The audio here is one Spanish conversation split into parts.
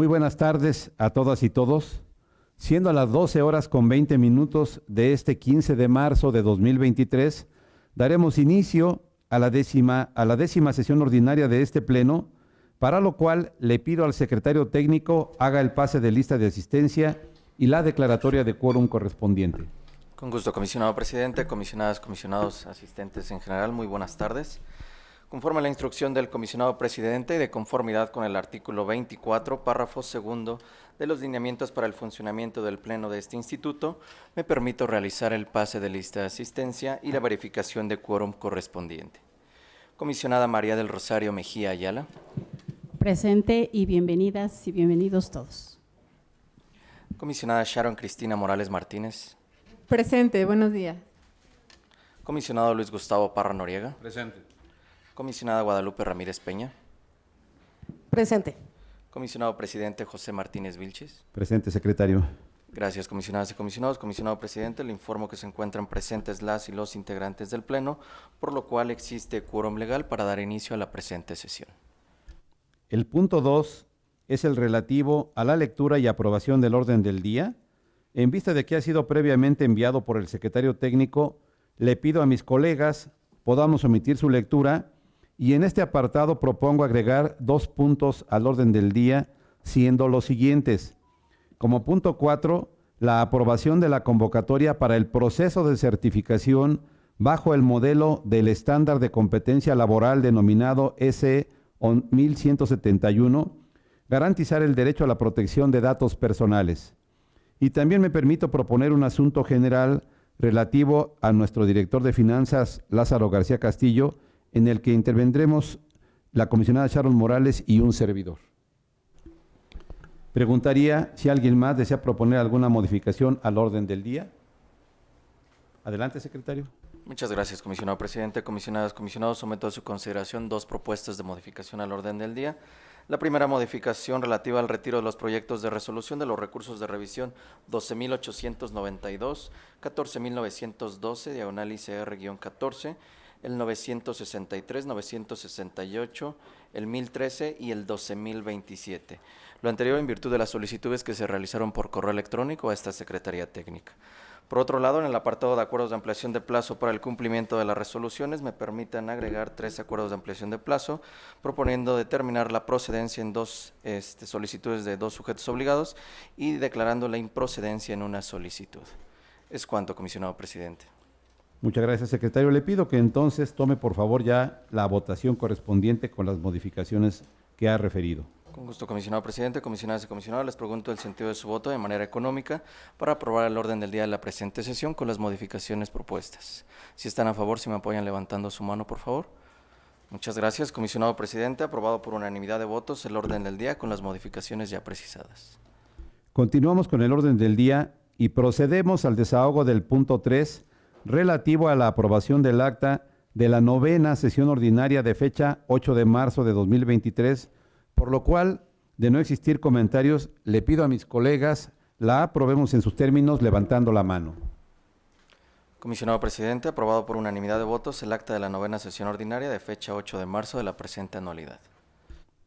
Muy buenas tardes a todas y todos. Siendo a las 12 horas con 20 minutos de este 15 de marzo de 2023, daremos inicio a la décima sesión ordinaria de este pleno, para lo cual le pido al secretario técnico haga el pase de lista de asistencia y la declaratoria de quórum correspondiente. Con gusto, comisionado presidente, comisionadas, comisionados, asistentes en general, muy buenas tardes. Conforme a la instrucción del comisionado presidente y de conformidad con el artículo 24, párrafo segundo de los lineamientos para el funcionamiento del pleno de este instituto, me permito realizar el pase de lista de asistencia y la verificación de quórum correspondiente. Comisionada María del Rosario Mejía Ayala. Presente y bienvenidas y bienvenidos todos. Comisionada Sharon Cristina Morales Martínez. Presente, buenos días. Comisionado Luis Gustavo Parra Noriega. Presente. Comisionada Guadalupe Ramírez Peña. Presente. Comisionado presidente José Martínez Vilchis. Presente, secretario. Gracias, comisionadas y comisionados. Comisionado presidente, le informo que se encuentran presentes las y los integrantes del Pleno, por lo cual existe quórum legal para dar inicio a la presente sesión. El punto 2 es el relativo a la lectura y aprobación del orden del día. En vista de que ha sido previamente enviado por el secretario técnico, le pido a mis colegas podamos omitir su lectura y en este apartado propongo agregar 2 puntos al orden del día, siendo los siguientes. Como punto 4, la aprobación de la convocatoria para el proceso de certificación bajo el modelo del estándar de competencia laboral denominado S 1171, garantizar el derecho a la protección de datos personales. Y también me permito proponer un asunto general relativo a nuestro director de finanzas, Lázaro García Castillo, en el que intervendremos la comisionada Sharon Morales y un servidor. Preguntaría si alguien más desea proponer alguna modificación al orden del día. Adelante, secretario. Muchas gracias, comisionado presidente. Comisionadas, comisionados, someto a su consideración 2 propuestas de modificación al orden del día. La primera modificación relativa al retiro de los proyectos de resolución de los recursos de revisión 12.892, 14.912, diagonal ICR-14, el 963, 968, el 1013 y el 12.027. Lo anterior en virtud de las solicitudes que se realizaron por correo electrónico a esta Secretaría Técnica. Por otro lado, en el apartado de acuerdos de ampliación de plazo para el cumplimiento de las resoluciones, me permitan agregar 3 acuerdos de ampliación de plazo, proponiendo determinar la procedencia en 2 solicitudes de 2 sujetos obligados y declarando la improcedencia en una solicitud. Es cuanto, comisionado presidente. Muchas gracias, secretario. Le pido que entonces tome por favor ya la votación correspondiente con las modificaciones que ha referido. Con gusto, comisionado presidente, comisionadas y comisionados, les pregunto el sentido de su voto de manera económica para aprobar el orden del día de la presente sesión con las modificaciones propuestas. Si están a favor, si me apoyan levantando su mano, por favor. Muchas gracias, comisionado presidente. Aprobado por unanimidad de votos el orden del día con las modificaciones ya precisadas. Continuamos con el orden del día y procedemos al desahogo del punto 3, relativo a la aprobación del acta de la 9ª sesión ordinaria de fecha 8 de marzo de 2023, por lo cual, de no existir comentarios, le pido a mis colegas la aprobemos en sus términos levantando la mano. Comisionado presidente, aprobado por unanimidad de votos el acta de la 9ª sesión ordinaria de fecha 8 de marzo de la presente anualidad.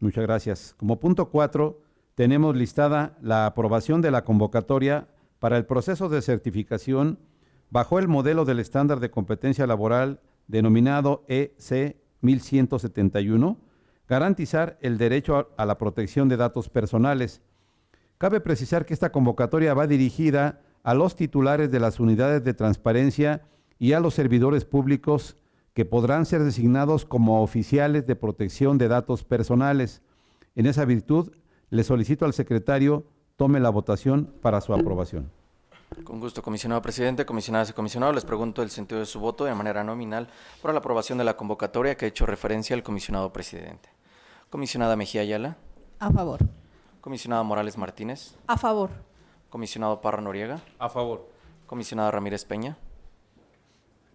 Muchas gracias. Como punto 4, tenemos listada la aprobación de la convocatoria para el proceso de certificación bajo el modelo del estándar de competencia laboral denominado EC 1171, garantizar el derecho a la protección de datos personales. Cabe precisar que esta convocatoria va dirigida a los titulares de las unidades de transparencia y a los servidores públicos que podrán ser designados como oficiales de protección de datos personales. En esa virtud, le solicito al secretario tome la votación para su aprobación. Con gusto, comisionado presidente, comisionadas y comisionados, les pregunto el sentido de su voto de manera nominal para la aprobación de la convocatoria que ha hecho referencia al comisionado presidente. Comisionada Mejía Ayala. A favor. Comisionada Morales Martínez. A favor. Comisionado Parra Noriega. A favor. Comisionada Ramírez Peña.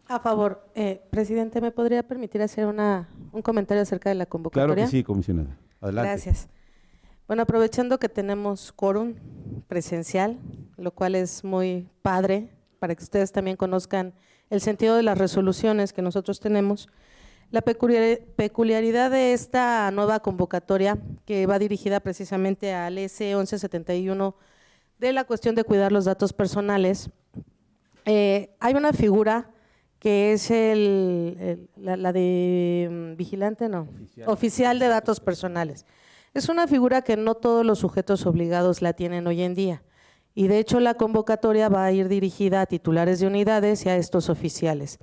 A favor. Presidente, ¿me podría permitir hacer un comentario acerca de la convocatoria? Claro que sí, comisionada. Adelante. Gracias. Bueno, aprovechando que tenemos quórum presencial, lo cual es muy padre para que ustedes también conozcan el sentido de las resoluciones que nosotros tenemos, La peculiaridad de esta nueva convocatoria, que va dirigida precisamente al S1171 de la cuestión de cuidar los datos personales, hay una figura que es la de vigilante, no, oficial de datos personales. Es una figura que no todos los sujetos obligados la tienen hoy en día y de hecho la convocatoria va a ir dirigida a titulares de unidades y a estos oficiales.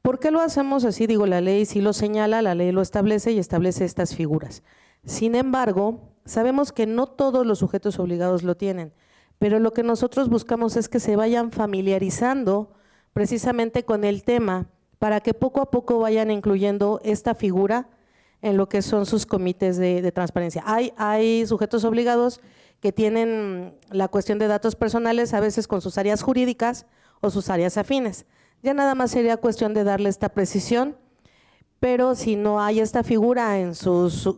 ¿Por qué lo hacemos así? Digo, la ley sí lo señala, la ley lo establece y establece estas figuras. Sin embargo, sabemos que no todos los sujetos obligados lo tienen, pero lo que nosotros buscamos es que se vayan familiarizando precisamente con el tema para que poco a poco vayan incluyendo esta figura en lo que son sus comités de transparencia. Hay sujetos obligados que tienen la cuestión de datos personales a veces con sus áreas jurídicas o sus áreas afines. Ya nada más sería cuestión de darle esta precisión, pero si no hay esta figura en sus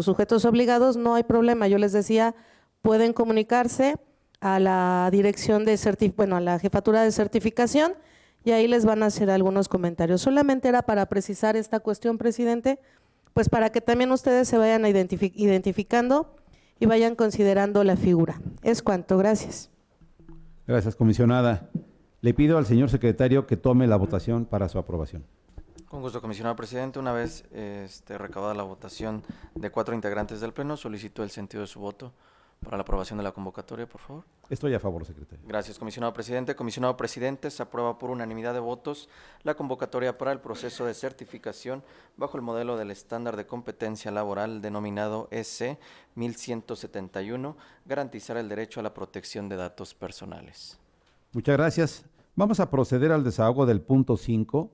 sujetos obligados, no hay problema. Yo les decía, pueden comunicarse a la dirección de a la jefatura de certificación y ahí les van a hacer algunos comentarios. Solamente era para precisar esta cuestión, presidente, pues para que también ustedes se vayan identificando y vayan considerando la figura. Es cuanto, gracias. Gracias, comisionada. Le pido al señor secretario que tome la votación para su aprobación. Con gusto, comisionado presidente. Una vez recabada la votación de 4 integrantes del Pleno, solicito el sentido de su voto para la aprobación de la convocatoria, por favor. Estoy a favor, secretario. Gracias, comisionado presidente. Comisionado presidente, se aprueba por unanimidad de votos la convocatoria para el proceso de certificación bajo el modelo del estándar de competencia laboral denominado EC 1171, garantizar el derecho a la protección de datos personales. Muchas gracias. Vamos a proceder al desahogo del punto 5,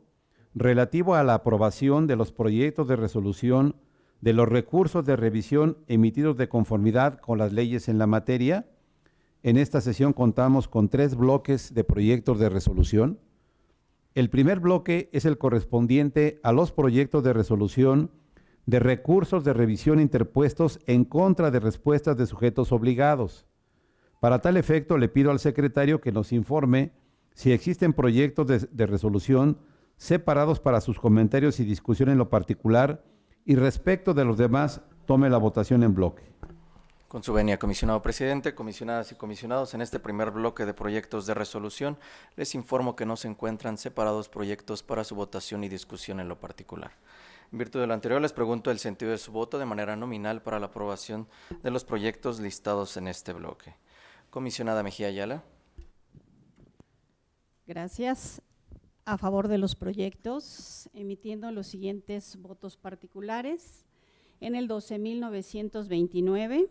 relativo a la aprobación de los proyectos de resolución de los recursos de revisión emitidos de conformidad con las leyes en la materia. En esta sesión contamos con 3 bloques de proyectos de resolución. El primer bloque es el correspondiente a los proyectos de resolución de recursos de revisión interpuestos en contra de respuestas de sujetos obligados. Para tal efecto, le pido al secretario que nos informe si existen proyectos de resolución separados para sus comentarios y discusión en lo particular, y respecto de los demás, tome la votación en bloque. Con su venia, comisionado presidente, comisionadas y comisionados, en este primer bloque de proyectos de resolución, les informo que no se encuentran separados proyectos para su votación y discusión en lo particular. En virtud de lo anterior, les pregunto el sentido de su voto de manera nominal para la aprobación de los proyectos listados en este bloque. Comisionada Mejía Ayala. Gracias. A favor de los proyectos, emitiendo los siguientes votos particulares. En el 12.929,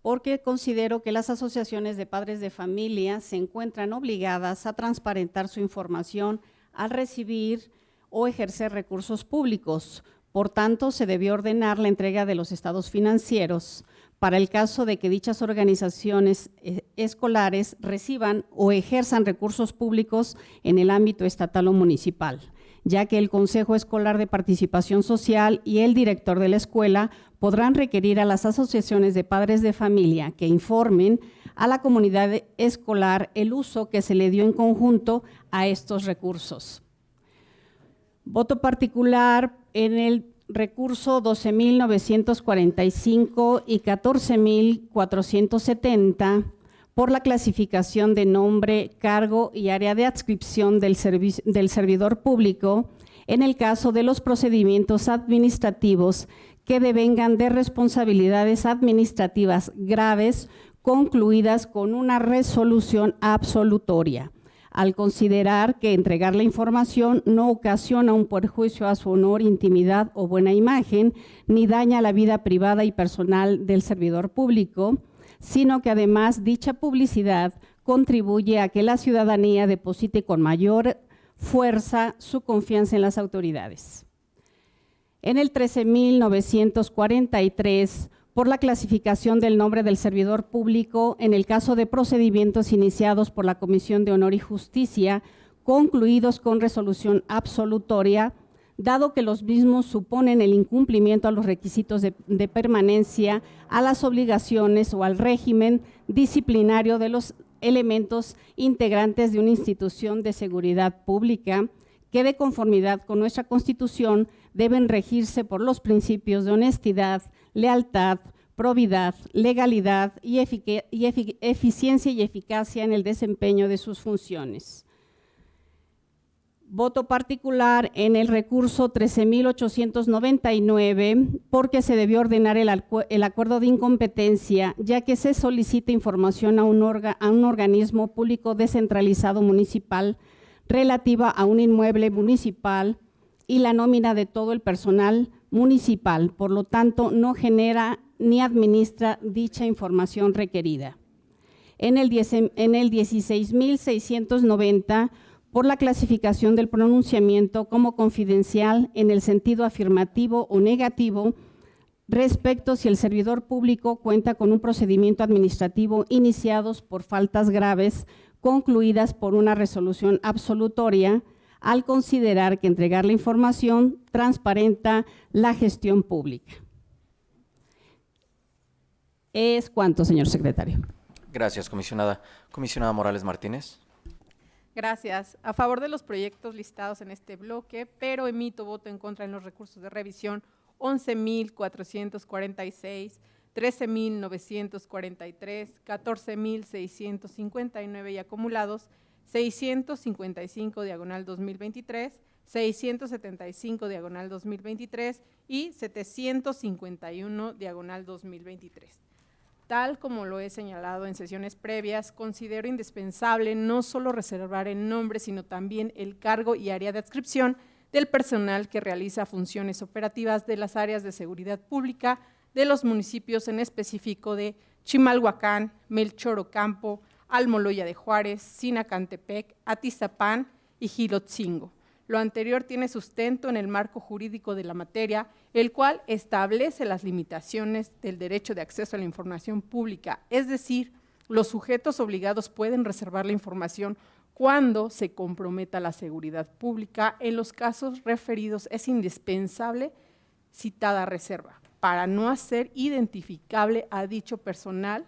porque considero que las asociaciones de padres de familia se encuentran obligadas a transparentar su información al recibir o ejercer recursos públicos. Por tanto, se debió ordenar la entrega de los estados financieros para el caso de que dichas organizaciones escolares reciban o ejerzan recursos públicos en el ámbito estatal o municipal, ya que el Consejo Escolar de Participación Social y el director de la escuela podrán requerir a las asociaciones de padres de familia que informen a la comunidad escolar el uso que se le dio en conjunto a estos recursos. Voto particular en el recurso 12.945 y 14.470 por la clasificación de nombre, cargo y área de adscripción del servidor público en el caso de los procedimientos administrativos que devengan de responsabilidades administrativas graves concluidas con una resolución absolutoria, al considerar que entregar la información no ocasiona un perjuicio a su honor, intimidad o buena imagen, ni daña la vida privada y personal del servidor público, sino que además dicha publicidad contribuye a que la ciudadanía deposite con mayor fuerza su confianza en las autoridades. En el 13.943, por la clasificación del nombre del servidor público en el caso de procedimientos iniciados por la Comisión de Honor y Justicia, concluidos con resolución absolutoria, dado que los mismos suponen el incumplimiento a los requisitos de permanencia, a las obligaciones o al régimen disciplinario de los elementos integrantes de una institución de seguridad pública, que de conformidad con nuestra Constitución deben regirse por los principios de honestidad, lealtad, probidad, legalidad y eficiencia y eficacia en el desempeño de sus funciones. Voto particular en el recurso 13.899 porque se debió ordenar el acuerdo de incompetencia, ya que se solicita información a un organismo público descentralizado municipal relativa a un inmueble municipal y la nómina de todo el personal municipal, por lo tanto no genera ni administra dicha información requerida. En el 16.690, por la clasificación del pronunciamiento como confidencial en el sentido afirmativo o negativo, respecto si el servidor público cuenta con un procedimiento administrativo iniciados por faltas graves, concluidas por una resolución absolutoria, al considerar que entregar la información transparenta la gestión pública. Es cuanto, señor secretario. Gracias, comisionada. Comisionada Morales Martínez. Gracias. A favor de los proyectos listados en este bloque, pero emito voto en contra en los recursos de revisión 11.446, 13.943, 14.659 y acumulados 655/2023, 675/2023 y 751/2023. Tal como lo he señalado en sesiones previas, considero indispensable no solo reservar el nombre, sino también el cargo y área de adscripción del personal que realiza funciones operativas de las áreas de seguridad pública de los municipios en específico de Chimalhuacán, Melchor Ocampo, Almoloya de Juárez, Sinacantepec, Atizapán y Gilotzingo. Lo anterior tiene sustento en el marco jurídico de la materia, el cual establece las limitaciones del derecho de acceso a la información pública, es decir, los sujetos obligados pueden reservar la información cuando se comprometa la seguridad pública. En los casos referidos es indispensable citada reserva para no hacer identificable a dicho personal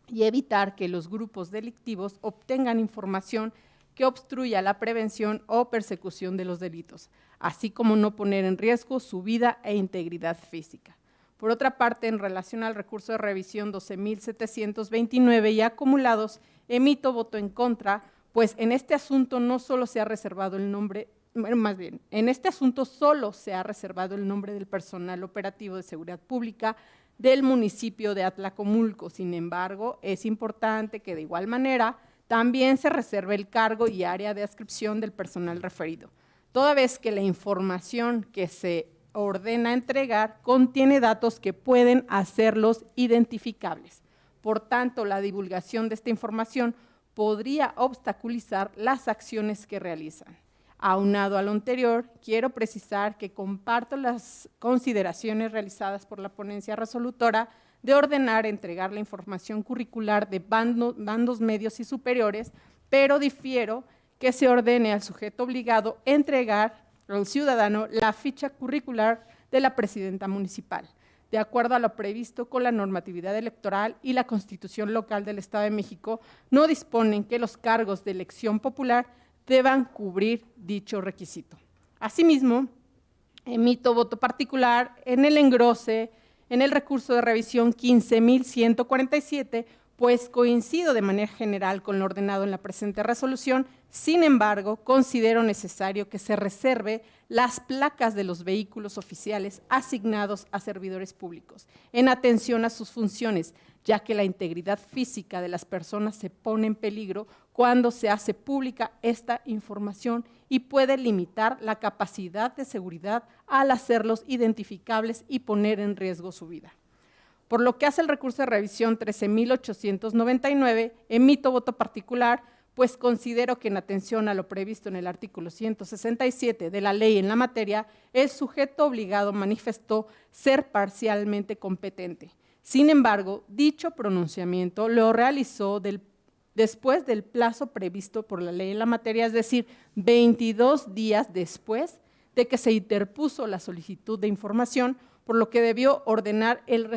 y evitar que los grupos delictivos obtengan información que obstruya la prevención o persecución de los delitos, así como no poner en riesgo su vida e integridad física. Por otra parte, en relación al recurso de revisión 12.729 y acumulados, emito voto en contra, pues en este asunto no solo se ha reservado el nombre, más bien, en este asunto solo se ha reservado el nombre del personal operativo de seguridad pública del municipio de Atlacomulco. Sin embargo, es importante que de igual manera también se reserve el cargo y área de adscripción del personal referido, toda vez que la información que se ordena entregar contiene datos que pueden hacerlos identificables. Por tanto, la divulgación de esta información podría obstaculizar las acciones que realizan. Aunado a lo anterior, quiero precisar que comparto las consideraciones realizadas por la ponencia resolutora de ordenar entregar la información curricular de bandos medios y superiores, pero difiero que se ordene al sujeto obligado entregar al ciudadano la ficha curricular de la presidenta municipal, de acuerdo a lo previsto con la normatividad electoral y la Constitución local del Estado de México. No disponen que los cargos de elección popular deban cubrir dicho requisito. Asimismo, emito voto particular en el engrose en el recurso de revisión 15.147, pues coincido de manera general con lo ordenado en la presente resolución. Sin embargo, considero necesario que se reserve las placas de los vehículos oficiales asignados a servidores públicos, en atención a sus funciones, ya que la integridad física de las personas se pone en peligro cuando se hace pública esta información y puede limitar la capacidad de seguridad al hacerlos identificables y poner en riesgo su vida. Por lo que hace el recurso de revisión 13.899, emito voto particular, pues considero que en atención a lo previsto en el artículo 167 de la ley en la materia, el sujeto obligado manifestó ser parcialmente competente. Sin embargo, dicho pronunciamiento lo realizó después del plazo previsto por la ley en la materia, es decir, 22 días después de que se interpuso la solicitud de información, por lo que debió ordenar el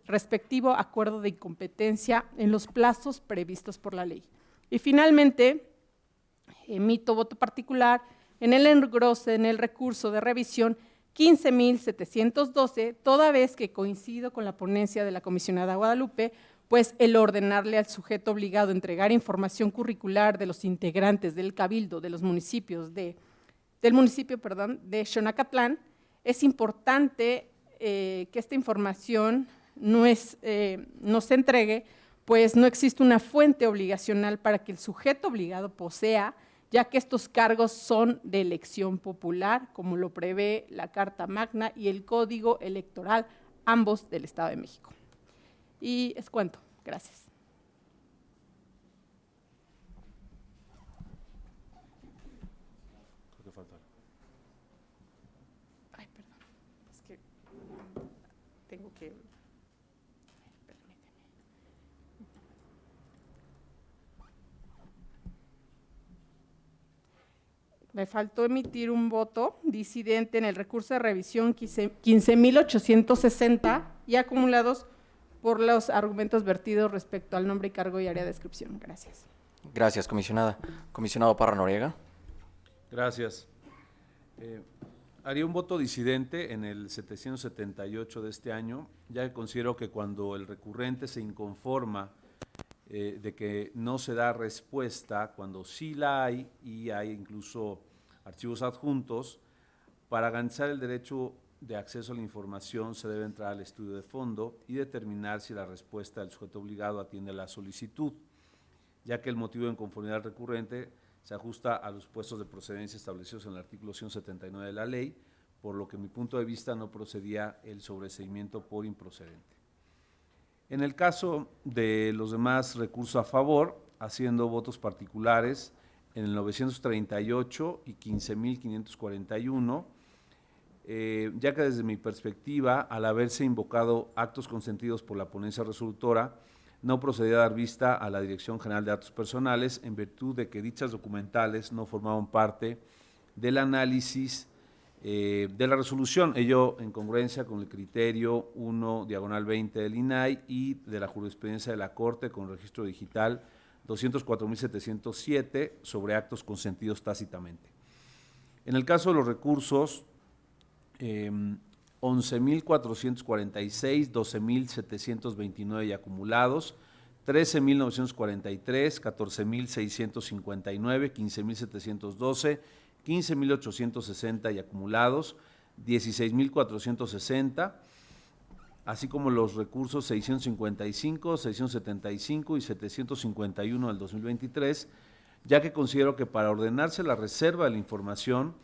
respectivo acuerdo de incompetencia en los plazos previstos por la ley. Y finalmente, emito voto particular en el engrose en el recurso de revisión 15.712, toda vez que coincido con la ponencia de la comisionada Guadalupe, pues el ordenarle al sujeto obligado a entregar información curricular de los integrantes del cabildo de los municipios del municipio de Xonacatlán, es importante que esta información no se entregue, pues no existe una fuente obligacional para que el sujeto obligado posea, ya que estos cargos son de elección popular, como lo prevé la Carta Magna y el Código Electoral, ambos del Estado de México. Y es cuanto. Gracias. Ay, perdón. Es que tengo que… Permíteme. Me faltó emitir un voto disidente en el recurso de revisión 15.860 y acumulados por los argumentos vertidos respecto al nombre, cargo y área de descripción. Gracias. Gracias, comisionada. Comisionado Parra Noriega. Gracias. Haría un voto disidente en el 778 de este año, ya que considero que cuando el recurrente se inconforma de que no se da respuesta, cuando sí la hay y hay incluso archivos adjuntos, para garantizar el derecho de acceso a la información se debe entrar al estudio de fondo y determinar si la respuesta del sujeto obligado atiende a la solicitud, ya que el motivo de inconformidad recurrente se ajusta a los puestos de procedencia establecidos en el artículo 179 de la ley, por lo que en mi punto de vista no procedía el sobreseimiento por improcedente. En el caso de los demás recursos a favor, haciendo votos particulares en el 938 y 15.541, ya que desde mi perspectiva, al haberse invocado actos consentidos por la ponencia resolutora, no procedía a dar vista a la Dirección General de Datos Personales en virtud de que dichas documentales no formaban parte del análisis de la resolución, ello en congruencia con el criterio 1/20 del INAI y de la jurisprudencia de la Corte con registro digital 204.707 sobre actos consentidos tácitamente. En el caso de los recursos 11.446, 12.729 y acumulados, 13.943, 14.659, 15.712, 15.860 y acumulados, 16.460, así como los recursos 655, 675 y 751 del 2023, ya que considero que para ordenarse la reserva de la información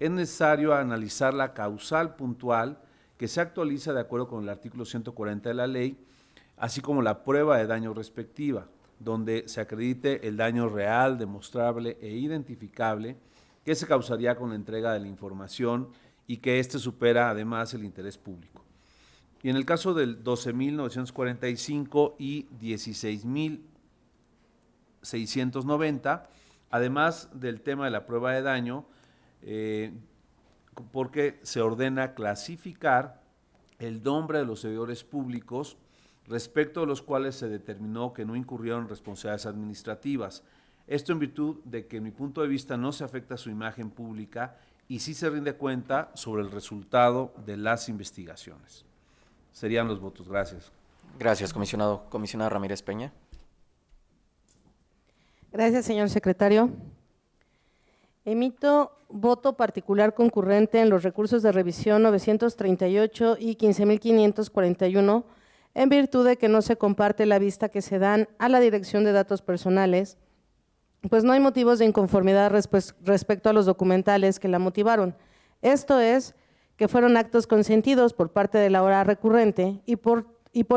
es necesario analizar la causal puntual que se actualiza de acuerdo con el artículo 140 de la ley, así como la prueba de daño respectiva, donde se acredite el daño real, demostrable e identificable que se causaría con la entrega de la información y que éste supera además el interés público. Y en el caso del 12.945 y 16.690, además del tema de la prueba de daño, porque se ordena clasificar el nombre de los servidores públicos respecto de los cuales se determinó que no incurrieron en responsabilidades administrativas. Esto en virtud de que, en mi punto de vista, no se afecta a su imagen pública y sí se rinde cuenta sobre el resultado de las investigaciones. Serían los votos. Gracias. Gracias, comisionado. Comisionada Ramírez Peña. Gracias, señor secretario. Emito voto particular concurrente en los recursos de revisión 938 y 15.541 en virtud de que no se comparte la vista que se dan a la Dirección de Datos Personales, pues no hay motivos de inconformidad respecto a los documentales que la motivaron. Esto es, que fueron actos consentidos por parte de la hora recurrente y por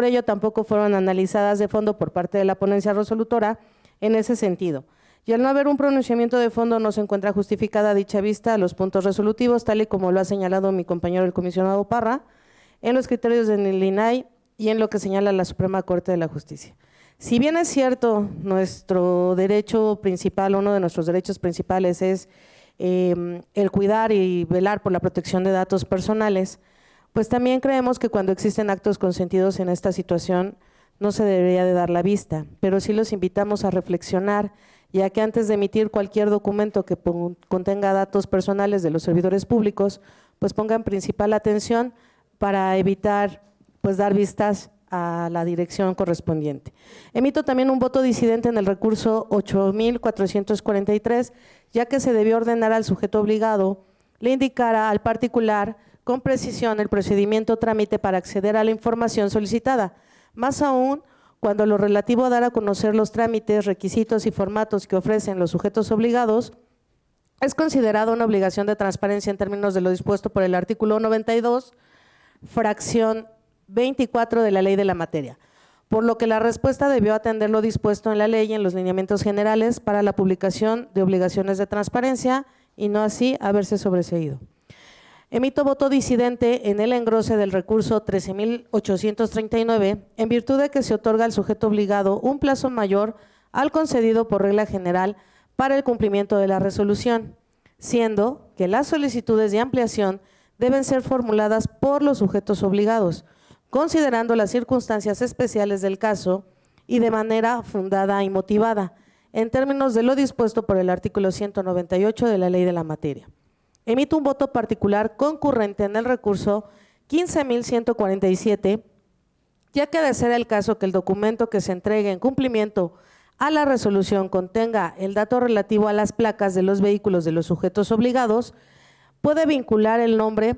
ello tampoco fueron analizadas de fondo por parte de la ponencia resolutora en ese sentido. Y al no haber un pronunciamiento de fondo no se encuentra justificada dicha vista a los puntos resolutivos, tal y como lo ha señalado mi compañero el comisionado Parra, en los criterios del INAI y en lo que señala la Suprema Corte de la Justicia. Si bien es cierto, nuestro derecho principal, uno de nuestros derechos principales es el cuidar y velar por la protección de datos personales, pues también creemos que cuando existen actos consentidos en esta situación no se debería de dar la vista, pero sí los invitamos a reflexionar ya que antes de emitir cualquier documento que contenga datos personales de los servidores públicos, pues pongan principal atención para evitar pues dar vistas a la dirección correspondiente. Emito también un voto disidente en el recurso 8443, ya que se debió ordenar al sujeto obligado le indicara al particular con precisión el procedimiento o trámite para acceder a la información solicitada, más aún cuando lo relativo a dar a conocer los trámites, requisitos y formatos que ofrecen los sujetos obligados es considerado una obligación de transparencia en términos de lo dispuesto por el artículo 92, fracción 24 de la ley de la materia, por lo que la respuesta debió atender lo dispuesto en la ley y en los lineamientos generales para la publicación de obligaciones de transparencia y no así haberse sobreseído. Emito voto disidente en el engrose del recurso 13.839 en virtud de que se otorga al sujeto obligado un plazo mayor al concedido por regla general para el cumplimiento de la resolución, siendo que las solicitudes de ampliación deben ser formuladas por los sujetos obligados, considerando las circunstancias especiales del caso y de manera fundada y motivada, en términos de lo dispuesto por el artículo 198 de la ley de la materia. Emito un voto particular concurrente en el recurso 15.147, ya que de ser el caso que el documento que se entregue en cumplimiento a la resolución contenga el dato relativo a las placas de los vehículos de los sujetos obligados, puede vincular el nombre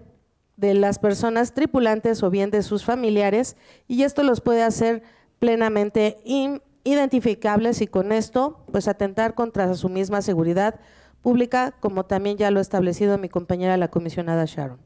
de las personas tripulantes o bien de sus familiares y esto los puede hacer plenamente identificables y con esto pues atentar contra su misma seguridad pública, como también ya lo ha establecido mi compañera la comisionada Sharon.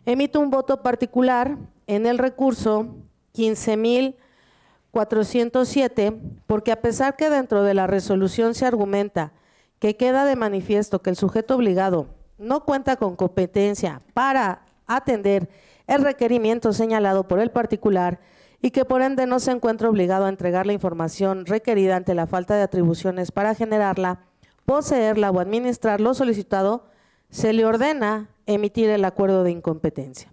Emito un voto particular en el recurso 15.407 porque a pesar que dentro de la resolución se argumenta que queda de manifiesto que el sujeto obligado no cuenta con competencia para atender el requerimiento señalado por el particular y que por ende no se encuentra obligado a entregar la información requerida ante la falta de atribuciones para generarla, poseerla o administrar lo solicitado, se le ordena emitir el acuerdo de incompetencia.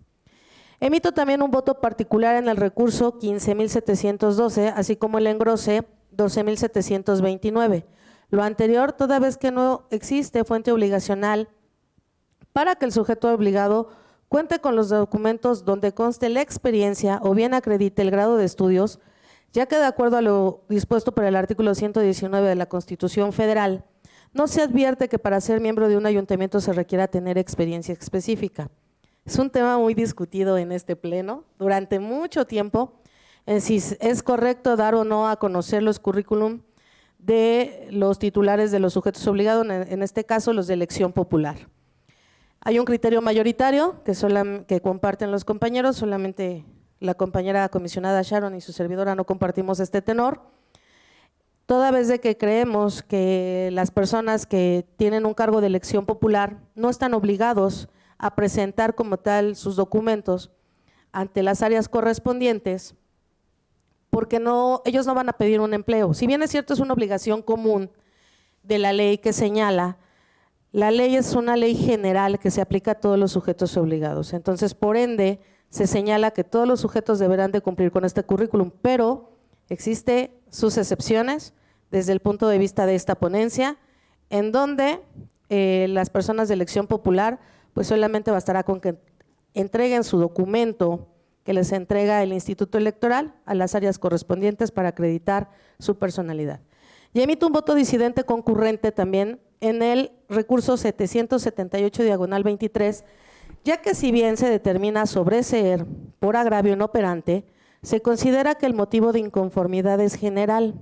Emito también un voto particular en el recurso 15.712, así como el engrose 12.729. Lo anterior, toda vez que no existe fuente obligacional para que el sujeto obligado cuente con los documentos donde conste la experiencia o bien acredite el grado de estudios, ya que de acuerdo a lo dispuesto por el artículo 119 de la Constitución Federal, no se advierte que para ser miembro de un ayuntamiento se requiera tener experiencia específica. Es un tema muy discutido en este pleno durante mucho tiempo, en si es correcto dar o no a conocer los currículum de los titulares de los sujetos obligados, en este caso los de elección popular. Hay un criterio mayoritario que comparten los compañeros, solamente la compañera comisionada Sharon y su servidora no compartimos este tenor, toda vez de que creemos que las personas que tienen un cargo de elección popular no están obligados a presentar como tal sus documentos ante las áreas correspondientes, porque ellos no van a pedir un empleo. Si bien es cierto, es una obligación común de la ley que señala. La ley es una ley general que se aplica a todos los sujetos obligados. Entonces, por ende, se señala que todos los sujetos deberán de cumplir con este currículum, pero existen sus excepciones desde el punto de vista de esta ponencia, en donde las personas de elección popular, pues solamente bastará con que entreguen su documento que les entrega el Instituto Electoral a las áreas correspondientes para acreditar su personalidad. Y emito un voto disidente concurrente también en el recurso 778/23, ya que si bien se determina sobreseer por agravio inoperante, se considera que el motivo de inconformidad es general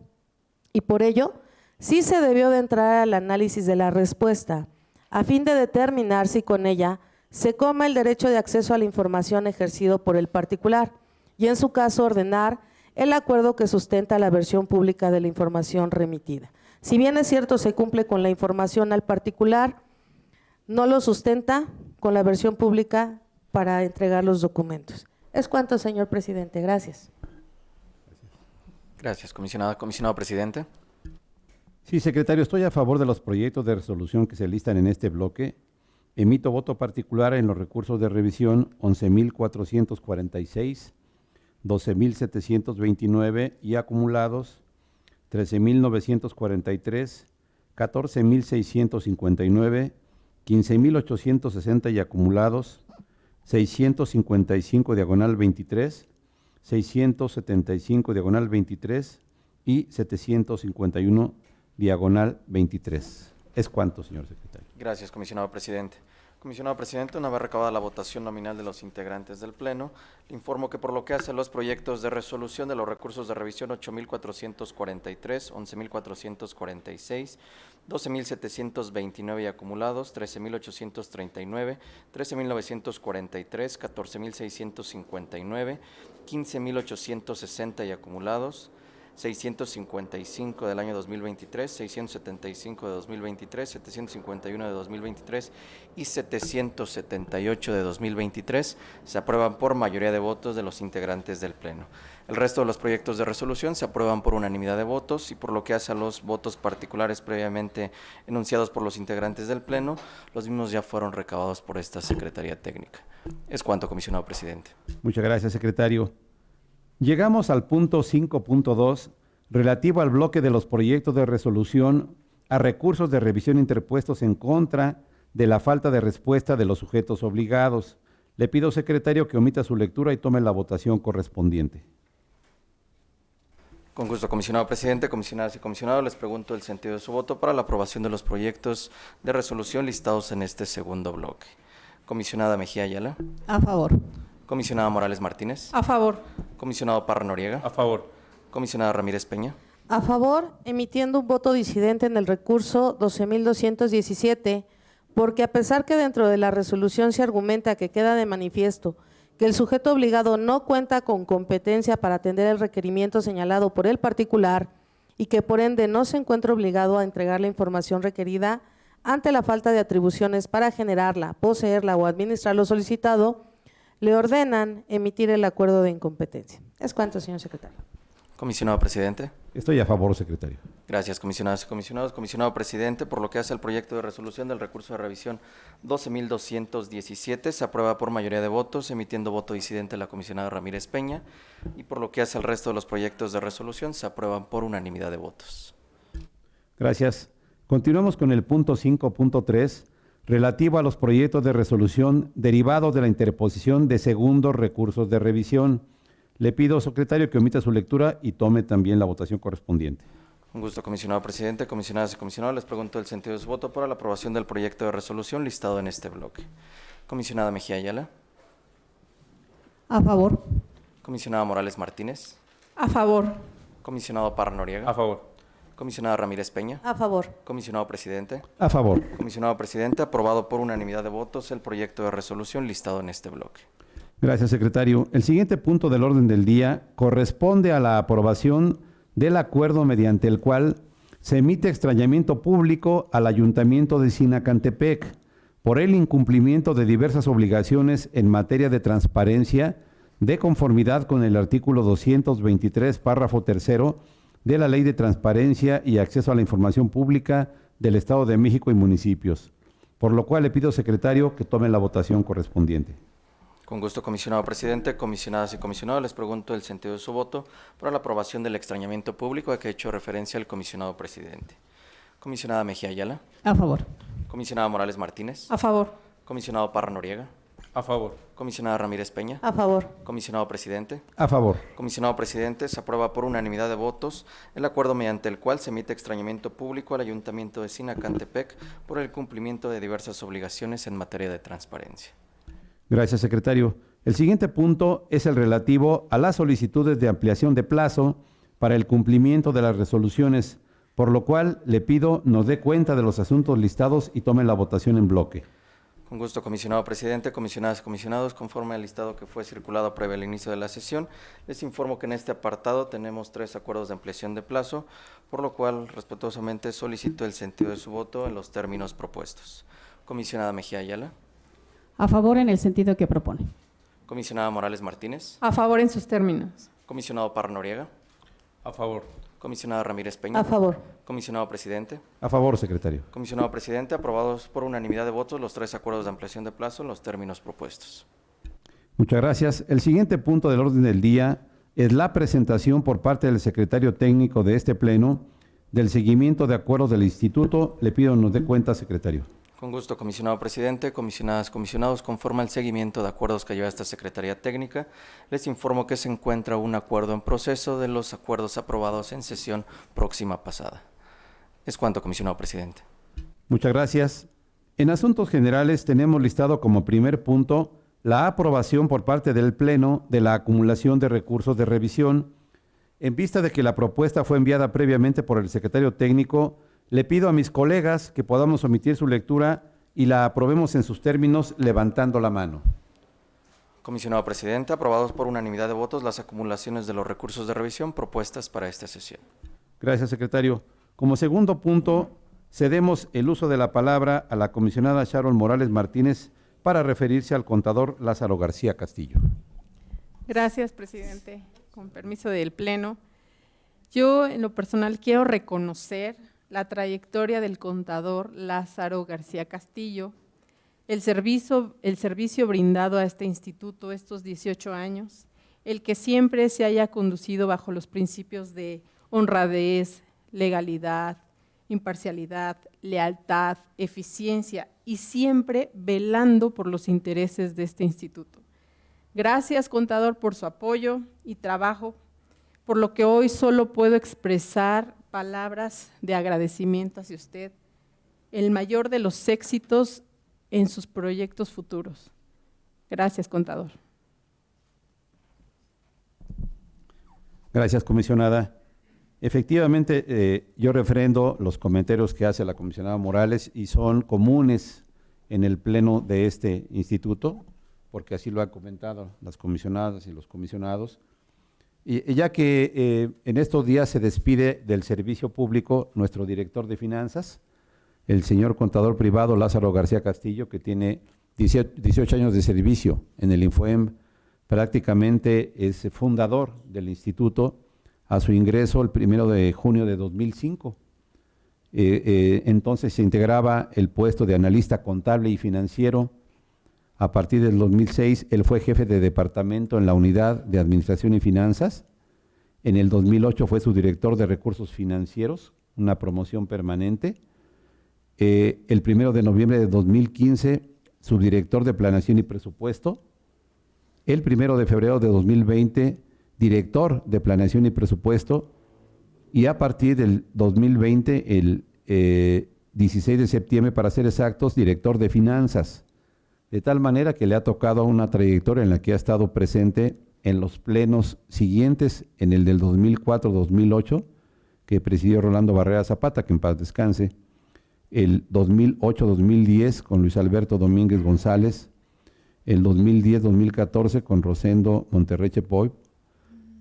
y por ello sí se debió de entrar al análisis de la respuesta a fin de determinar si con ella se come el derecho de acceso a la información ejercido por el particular y en su caso ordenar el acuerdo que sustenta la versión pública de la información remitida. Si bien es cierto se cumple con la información al particular, no lo sustenta con la versión pública para entregar los documentos. Es cuanto, señor presidente. Gracias. Gracias, comisionada. Comisionado presidente. Sí, secretario, estoy a favor de los proyectos de resolución que se listan en este bloque. Emito voto particular en los recursos de revisión 11.446, 12.729 y acumulados 13.943, 14,659, 15,860 y acumulados, 655 diagonal 23, 675 diagonal 23 y 751 diagonal 23. ¿Es cuánto, señor secretario? Gracias, comisionado presidente. Comisionado presidente, una vez recabada la votación nominal de los integrantes del Pleno, le informo que por lo que hace a los proyectos de resolución de los recursos de revisión 8,443, 11,446, 12,729 y acumulados, 13,839, 13,943, 14,659, 15,860 y acumulados, 655 del año 2023, 675 de 2023, 751 de 2023 y 778 de 2023 se aprueban por mayoría de votos de los integrantes del Pleno. El resto de los proyectos de resolución se aprueban por unanimidad de votos y por lo que hace a los votos particulares previamente enunciados por los integrantes del Pleno, los mismos ya fueron recabados por esta Secretaría Técnica. Es cuanto, comisionado presidente. Muchas gracias, secretario. Llegamos al punto 5.2, relativo al bloque de los proyectos de resolución a recursos de revisión interpuestos en contra de la falta de respuesta de los sujetos obligados. Le pido, secretario, que omita su lectura y tome la votación correspondiente. Con gusto, comisionado presidente, comisionadas y comisionados, les pregunto el sentido de su voto para la aprobación de los proyectos de resolución listados en este segundo bloque. Comisionada Mejía Ayala. A favor. Comisionada Morales Martínez. A favor. Comisionado Parra Noriega. A favor. Comisionada Ramírez Peña. A favor, emitiendo un voto disidente en el recurso 12.217, porque a pesar que dentro de la resolución se argumenta que queda de manifiesto que el sujeto obligado no cuenta con competencia para atender el requerimiento señalado por el particular y que por ende no se encuentra obligado a entregar la información requerida ante la falta de atribuciones para generarla, poseerla o administrar lo solicitado, le ordenan emitir el acuerdo de incompetencia. Es cuanto, señor secretario. Comisionado presidente. Estoy a favor, secretario. Gracias, comisionadas y comisionados. Comisionado presidente, por lo que hace al proyecto de resolución del recurso de revisión 12.217, se aprueba por mayoría de votos, emitiendo voto disidente la comisionada Ramírez Peña, y por lo que hace al resto de los proyectos de resolución, se aprueban por unanimidad de votos. Gracias. Continuamos con el punto 5.3, relativo a los proyectos de resolución derivados de la interposición de segundos recursos de revisión. Le pido, secretario, que omita su lectura y tome también la votación correspondiente. Un gusto, comisionado presidente, comisionadas y comisionados. Les pregunto el sentido de su voto para la aprobación del proyecto de resolución listado en este bloque. Comisionada Mejía Ayala. A favor. Comisionada Morales Martínez. A favor. Comisionado Parra Noriega. A favor. Comisionada Ramírez Peña. A favor. Comisionado presidente. A favor. Comisionado presidente, aprobado por unanimidad de votos el proyecto de resolución listado en este bloque. Gracias, secretario. El siguiente punto del orden del día corresponde a la aprobación del acuerdo mediante el cual se emite extrañamiento público al Ayuntamiento de Sinacantepec por el incumplimiento de diversas obligaciones en materia de transparencia, de conformidad con el artículo 223, párrafo tercero, de la Ley de Transparencia y Acceso a la Información Pública del Estado de México y municipios, por lo cual le pido, secretario, que tome la votación correspondiente. Con gusto, comisionado presidente, comisionadas y comisionados, les pregunto el sentido de su voto para la aprobación del extrañamiento público a que ha hecho referencia el comisionado presidente. Comisionada Mejía Ayala. A favor. Comisionada Morales Martínez. A favor. Comisionado Parra Noriega. A favor. Comisionada Ramírez Peña. A favor. Comisionado presidente. A favor. Comisionado presidente, se aprueba por unanimidad de votos el acuerdo mediante el cual se emite extrañamiento público al Ayuntamiento de Sinacantepec por el cumplimiento de diversas obligaciones en materia de transparencia. Gracias, secretario. El siguiente punto es el relativo a las solicitudes de ampliación de plazo para el cumplimiento de las resoluciones, por lo cual le pido nos dé cuenta de los asuntos listados y tome la votación en bloque. Con gusto, comisionado presidente, comisionadas y comisionados, conforme al listado que fue circulado previo al inicio de la sesión, les informo que en este apartado tenemos 3 acuerdos de ampliación de plazo, por lo cual respetuosamente solicito el sentido de su voto en los términos propuestos. Comisionada Mejía Ayala. A favor en el sentido que propone. Comisionada Morales Martínez. A favor en sus términos. Comisionado Parra Noriega. A favor. Comisionada Ramírez Peña. A favor. Comisionado presidente. A favor, secretario. Comisionado presidente, aprobados por unanimidad de votos los 3 acuerdos de ampliación de plazo en los términos propuestos. Muchas gracias. El siguiente punto del orden del día es la presentación por parte del secretario técnico de este Pleno del seguimiento de acuerdos del instituto. Le pido nos dé cuenta, secretario. Con gusto, comisionado presidente, comisionadas, comisionados, conforme al seguimiento de acuerdos que lleva esta Secretaría Técnica, les informo que se encuentra un acuerdo en proceso de los acuerdos aprobados en sesión próxima pasada. Es cuanto, comisionado presidente. Muchas gracias. En asuntos generales tenemos listado como primer punto la aprobación por parte del Pleno de la acumulación de recursos de revisión. En vista de que la propuesta fue enviada previamente por el secretario técnico, le pido a mis colegas que podamos omitir su lectura y la aprobemos en sus términos levantando la mano. Comisionado presidente, aprobados por unanimidad de votos las acumulaciones de los recursos de revisión propuestas para esta sesión. Gracias, secretario. Como segundo punto, cedemos el uso de la palabra a la comisionada Sharon Morales Martínez para referirse al contador Lázaro García Castillo. Gracias, presidente. Con permiso del Pleno, yo en lo personal quiero reconocer la trayectoria del contador Lázaro García Castillo, el servicio brindado a este instituto estos 18 años, el que siempre se haya conducido bajo los principios de honradez, legalidad, imparcialidad, lealtad, eficiencia y siempre velando por los intereses de este instituto. Gracias, contador, por su apoyo y trabajo, por lo que hoy solo puedo expresar palabras de agradecimiento hacia usted, el mayor de los éxitos en sus proyectos futuros. Gracias, contador. Gracias, comisionada. Efectivamente, yo refrendo los comentarios que hace la comisionada Morales y son comunes en el pleno de este instituto, porque así lo han comentado las comisionadas y los comisionados. Y ya que en estos días se despide del servicio público nuestro director de finanzas, el señor contador privado Lázaro García Castillo, que tiene 18 años de servicio en el Infoem, prácticamente es fundador del instituto a su ingreso el 1 de junio de 2005. Entonces se integraba el puesto de analista contable y financiero. A partir del 2006, él fue jefe de departamento en la Unidad de Administración y Finanzas. En el 2008 fue subdirector de Recursos Financieros, una promoción permanente. El 1 de noviembre de 2015, subdirector de Planeación y Presupuesto. El 1 de febrero de 2020, director de Planeación y Presupuesto. Y a partir del 2020, el 16 de septiembre, para ser exactos, director de Finanzas. De tal manera que le ha tocado una trayectoria en la que ha estado presente en los plenos siguientes, en el del 2004-2008, que presidió Rolando Barrera Zapata, que en paz descanse, el 2008-2010 con Luis Alberto Domínguez González, el 2010-2014 con Rosendo Monterreche Poy,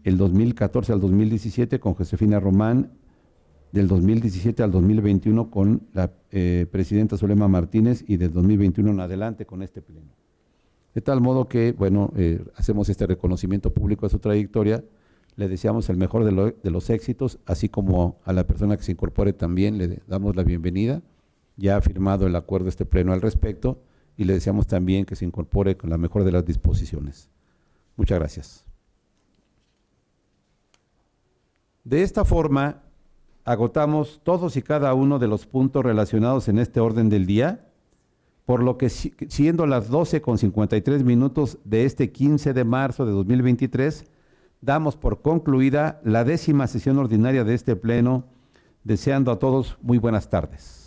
el 2014 al 2017 con Josefina Román, del 2017 al 2021 con la presidenta Zulema Martínez y del 2021 en adelante con este pleno. De tal modo que, bueno, hacemos este reconocimiento público a su trayectoria, le deseamos el mejor de los éxitos, así como a la persona que se incorpore también le damos la bienvenida. Ya ha firmado el acuerdo este pleno al respecto y le deseamos también que se incorpore con la mejor de las disposiciones. Muchas gracias. De esta forma, agotamos todos y cada uno de los puntos relacionados en este orden del día, por lo que siendo las 12:53 de este 15 de marzo de 2023, damos por concluida la 10ª sesión ordinaria de este pleno, deseando a todos muy buenas tardes.